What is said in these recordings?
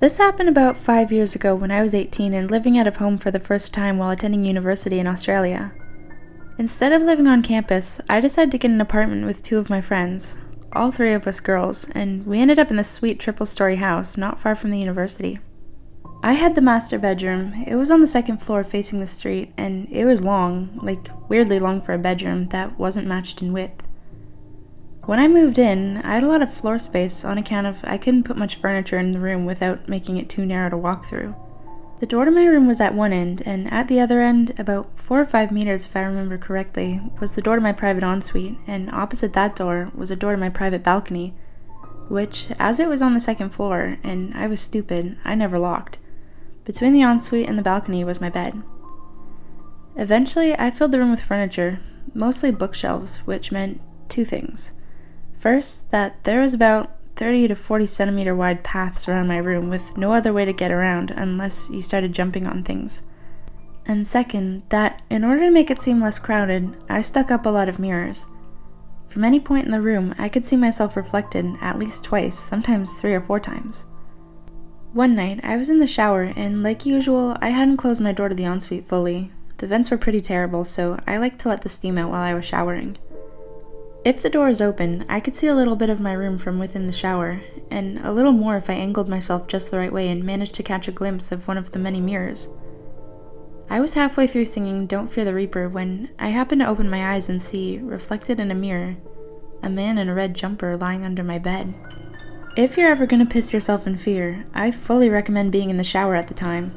This happened about 5 years ago when I was 18 and living out of home for the first time while attending university in Australia. Instead of living on campus, I decided to get an apartment with two of my friends, all three of us girls, and we ended up in this sweet triple-story house not far from the university. I had the master bedroom. It was on the second floor facing the street, and it was long, like weirdly long for a bedroom that wasn't matched in width. When I moved in, I had a lot of floor space on account of I couldn't put much furniture in the room without making it too narrow to walk through. The door to my room was at one end, and at the other end, about 4 or 5 meters if I remember correctly, was the door to my private ensuite, and opposite that door was a door to my private balcony, which, as it was on the second floor, and I was stupid, I never locked. Between the ensuite and the balcony was my bed. Eventually, I filled the room with furniture, mostly bookshelves, which meant two things. First, that there was about 30 to 40 centimeter wide paths around my room with no other way to get around unless you started jumping on things. And second, that in order to make it seem less crowded, I stuck up a lot of mirrors. From any point in the room, I could see myself reflected at least twice, sometimes 3 or 4 times. One night, I was in the shower, and like usual, I hadn't closed my door to the ensuite fully. The vents were pretty terrible, so I liked to let the steam out while I was showering. If the door is open, I could see a little bit of my room from within the shower, and a little more if I angled myself just the right way and managed to catch a glimpse of one of the many mirrors. I was halfway through singing Don't Fear the Reaper when I happened to open my eyes and see, reflected in a mirror, a man in a red jumper lying under my bed. If you're ever gonna piss yourself in fear, I fully recommend being in the shower at the time.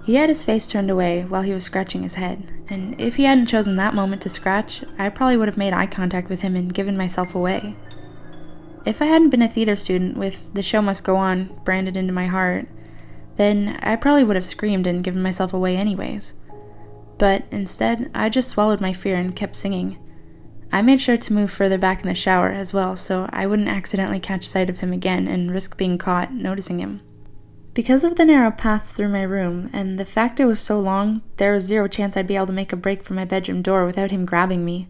He had his face turned away while he was scratching his head, and if he hadn't chosen that moment to scratch, I probably would have made eye contact with him and given myself away. If I hadn't been a theater student with "The Show Must Go On" branded into my heart, then I probably would have screamed and given myself away anyways. But instead, I just swallowed my fear and kept singing. I made sure to move further back in the shower as well so I wouldn't accidentally catch sight of him again and risk being caught noticing him. Because of the narrow paths through my room, and the fact it was so long, there was zero chance I'd be able to make a break for my bedroom door without him grabbing me.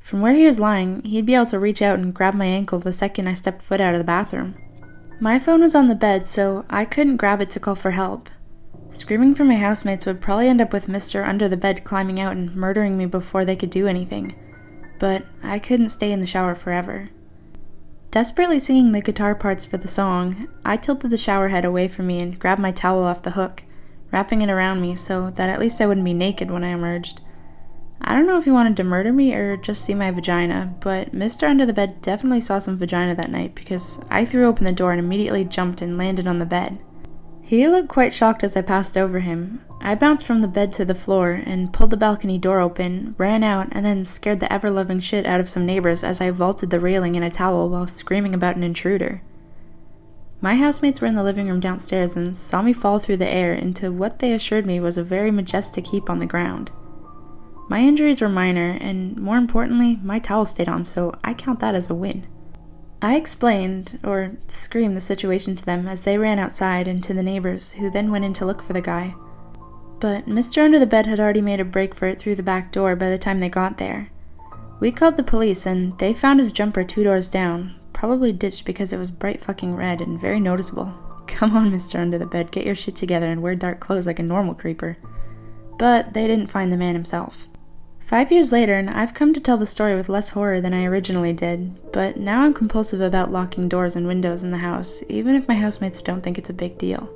From where he was lying, he'd be able to reach out and grab my ankle the second I stepped foot out of the bathroom. My phone was on the bed, so I couldn't grab it to call for help. Screaming for my housemates would probably end up with Mr. Under the Bed climbing out and murdering me before they could do anything. But I couldn't stay in the shower forever. Desperately singing the guitar parts for the song, I tilted the shower head away from me and grabbed my towel off the hook, wrapping it around me so that at least I wouldn't be naked when I emerged. I don't know if he wanted to murder me or just see my vagina, but Mr. Under the Bed definitely saw some vagina that night because I threw open the door and immediately jumped and landed on the bed. He looked quite shocked as I passed over him. I bounced from the bed to the floor and pulled the balcony door open, ran out, and then scared the ever-loving shit out of some neighbors as I vaulted the railing in a towel while screaming about an intruder. My housemates were in the living room downstairs and saw me fall through the air into what they assured me was a very majestic heap on the ground. My injuries were minor, and more importantly, my towel stayed on, so I count that as a win. I explained, or screamed the situation to them as they ran outside and to the neighbors, who then went in to look for the guy. But Mr. Under the Bed had already made a break for it through the back door by the time they got there. We called the police and they found his jumper 2 doors down, probably ditched because it was bright fucking red and very noticeable. Come on, Mr. Under the Bed, get your shit together and wear dark clothes like a normal creeper. But they didn't find the man himself. 5 years later, and I've come to tell the story with less horror than I originally did, but now I'm compulsive about locking doors and windows in the house, even if my housemates don't think it's a big deal.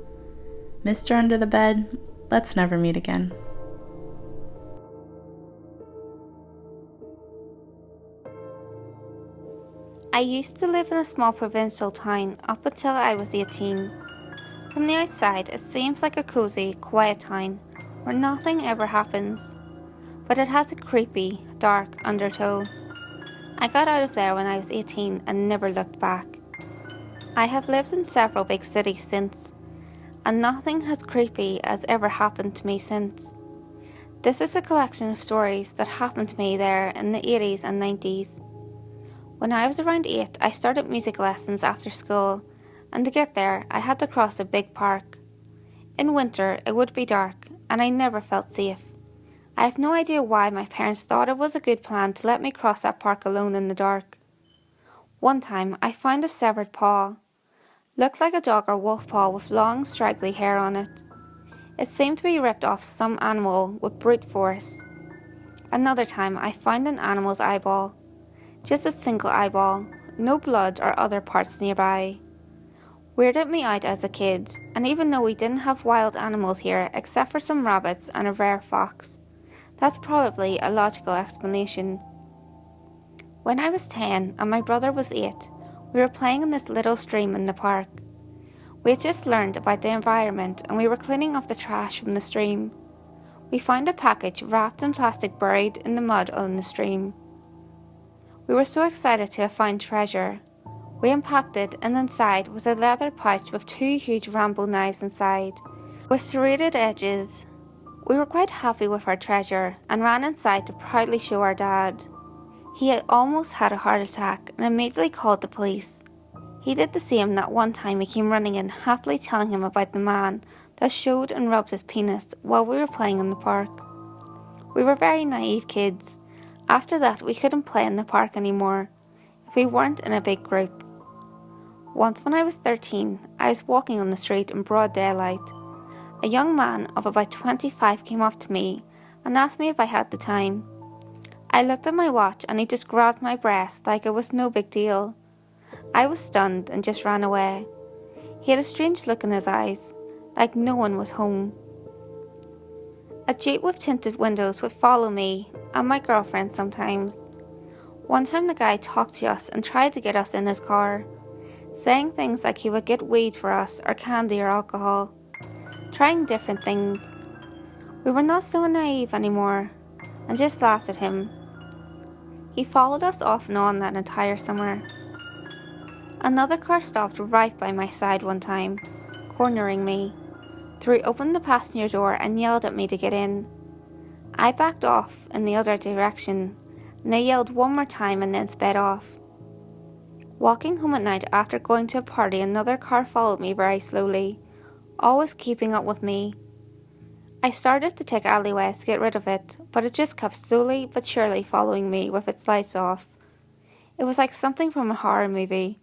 Mr. Under the Bed, let's never meet again. I used to live in a small provincial town up until I was 18. From the outside, it seems like a cozy, quiet town where nothing ever happens. But it has a creepy, dark undertow. I got out of there when I was 18 and never looked back. I have lived in several big cities since, and nothing as creepy has ever happened to me since. This is a collection of stories that happened to me there in the 80s and 90s. When I was around 8, I started music lessons after school, and to get there, I had to cross a big park. In winter, it would be dark, and I never felt safe. I have no idea why my parents thought it was a good plan to let me cross that park alone in the dark. One time, I found a severed paw. Looked like a dog or wolf paw with long, straggly hair on it. It seemed to be ripped off some animal with brute force. Another time I found an animal's eyeball. Just a single eyeball, no blood or other parts nearby. Weirded me out as a kid, and even though we didn't have wild animals here except for some rabbits and a rare fox, that's probably a logical explanation. When I was 10 and my brother was 8, we were playing in this little stream in the park. We had just learned about the environment and we were cleaning off the trash from the stream. We found a package wrapped in plastic buried in the mud on the stream. We were so excited to have found treasure. We unpacked it, and inside was a leather pouch with 2 huge Rambo knives inside, with serrated edges. We were quite happy with our treasure and ran inside to proudly show our dad. He had almost had a heart attack and immediately called the police. He did the same that one time he came running in, happily telling him about the man that showed and rubbed his penis while we were playing in the park. We were very naive kids. After that, we couldn't play in the park anymore if we weren't in a big group. Once when I was 13, I was walking on the street in broad daylight. A young man of about 25 came up to me and asked me if I had the time. I looked at my watch and he just grabbed my breast like it was no big deal. I was stunned and just ran away. He had a strange look in his eyes, like no one was home. A jeep with tinted windows would follow me and my girlfriend sometimes. One time the guy talked to us and tried to get us in his car, saying things like he would get weed for us or candy or alcohol, trying different things. We were not so naive anymore and just laughed at him. He followed us off and on that entire summer. Another car stopped right by my side one time, cornering me. So he opened the passenger door and yelled at me to get in. I backed off in the other direction, and they yelled one more time and then sped off. Walking home at night after going to a party, another car followed me very slowly, always keeping up with me. I started to take alleyways to get rid of it, but it just kept slowly but surely following me with its lights off. It was like something from a horror movie.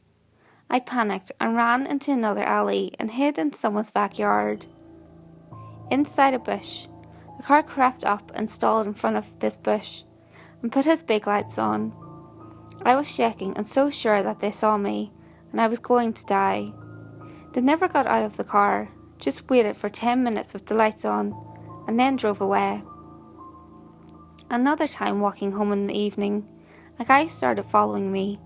I panicked and ran into another alley and hid in someone's backyard. Inside a bush, the car crept up and stalled in front of this bush and put his big lights on. I was shaking and so sure that they saw me and I was going to die. They never got out of the car, just waited for 10 minutes with the lights on and then drove away. Another time walking home in the evening, a guy started following me.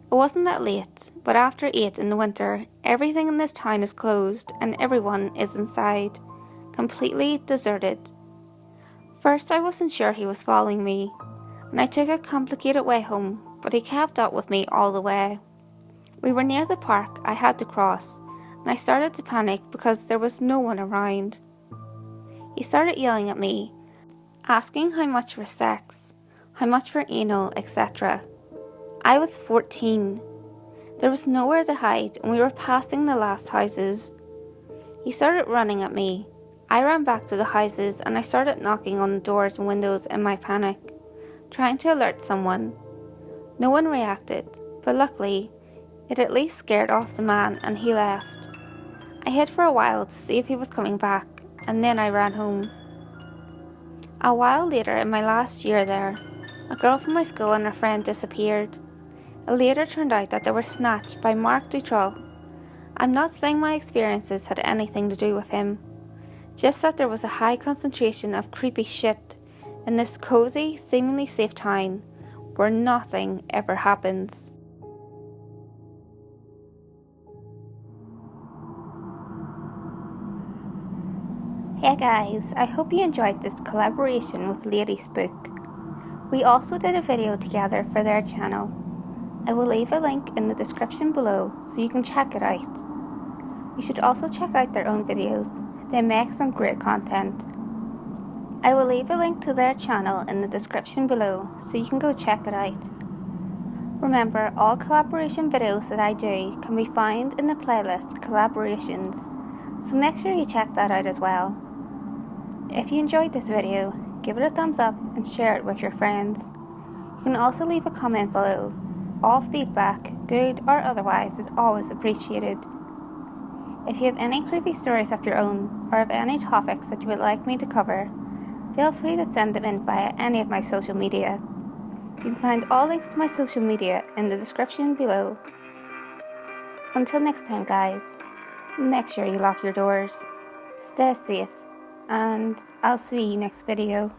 It wasn't that late, but after 8 in the winter, everything in this town is closed and everyone is inside, completely deserted. First I wasn't sure he was following me, and I took a complicated way home, but he kept up with me all the way. We were near the park I had to cross, and I started to panic because there was no one around. He started yelling at me, asking how much for sex, how much for anal, etc. I was 14. There was nowhere to hide and we were passing the last houses. He started running at me. I ran back to the houses and I started knocking on the doors and windows in my panic, trying to alert someone. No one reacted, but luckily, it at least scared off the man and he left. I hid for a while to see if he was coming back, and then I ran home. A while later, in my last year there, a girl from my school and her friend disappeared. It later turned out that they were snatched by Mark Dutroux. I'm not saying my experiences had anything to do with him, just that there was a high concentration of creepy shit in this cozy, seemingly safe town where nothing ever happens. Hey guys, I hope you enjoyed this collaboration with LadySpook. We also did a video together for their channel. I will leave a link in the description below so you can check it out. You should also check out their own videos. They make some great content. I will leave a link to their channel in the description below so you can go check it out. Remember, all collaboration videos that I do can be found in the playlist Collaborations, so make sure you check that out as well. If you enjoyed this video, give it a thumbs up and share it with your friends. You can also leave a comment below. All feedback, good or otherwise, is always appreciated. If you have any creepy stories of your own, or have any topics that you would like me to cover, feel free to send them in via any of my social media. You can find all links to my social media in the description below. Until next time guys, make sure you lock your doors, stay safe, and I'll see you next video.